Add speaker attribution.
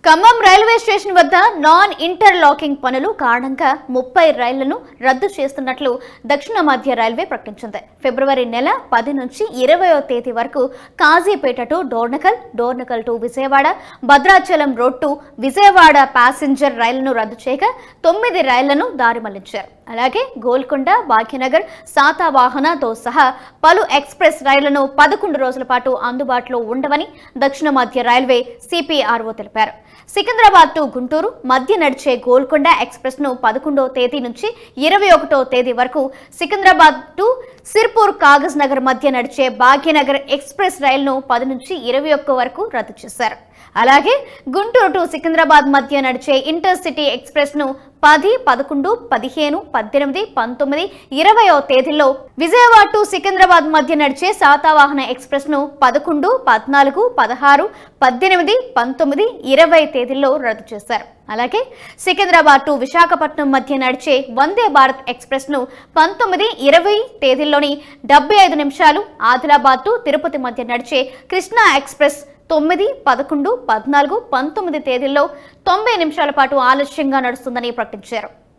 Speaker 1: Khammam railway station వద్ద non interlocking పనులు కారణంగా 30 రైళ్లను రద్దు చేస్తున్నట్లు దక్షిణ మధ్య రైల్వే ప్రకటించింది. ఫిబ్రవరి నెల 10 నుంచి 20వ తేదీ వరకు Kazipet to Dornakal, Dornakal to Vijayawada, Bhadrachalam road to Vijayawada passenger రైళ్లను రద్దు చేయగా 9 రైళ్లను దారి మళ్లించారు. అలాగే గోల్కొండ, భాగ్యనగర్, శాతవాహనతో సహా పలు ఎక్స్ప్రెస్ రైళ్లను 11 రోజుల పాటు అందుబాటులో ఉండవని దక్షిణ మధ్య రైల్వే సిపిఆర్ఓ తెలిపారు. సికింద్రాబాద్ టు గుంటూరు మధ్య నడిచే గోల్కొండ ఎక్స్ప్రెస్ ను 11వ తేదీ నుంచి 21వ తేదీ వరకు, సికింద్రాబాద్ టు సిర్పూర్ కాగజ్ నగర్ మధ్య నడిచే భాగ్యనగర్ ఎక్స్ప్రెస్ రైలును 10 నుంచి 21 వరకు రద్దు చేశారు. అలాగే గుంటూరు టు సికింద్రాబాద్ మధ్య నడిచే ఇంటర్సిటీ ఎక్స్ప్రెస్ ను 10, 11, 15, 18, 19, 20వ తేదీల్లో, విజయవాడ టు సికింద్రాబాద్ మధ్య నడిచే శాతవాహన ఎక్స్ప్రెస్ ను 11, 14, 16, 18, 19, 20 తేదీల్లో రద్దు చేశారు. అలాగే సికింద్రాబాద్ టు విశాఖపట్నం మధ్య నడిచే వందే భారత్ ఎక్స్ప్రెస్ ను 19, 20 తేదీల్లోని 75 నిమిషాలు, ఆదిలాబాద్ టు తిరుపతి మధ్య నడిచే కృష్ణా ఎక్స్ప్రెస్ 9, 11, 14, 19 తేదీల్లో 90 నిమిషాల పాటు ఆలస్యంగా నడుస్తుందని ప్రకటించారు.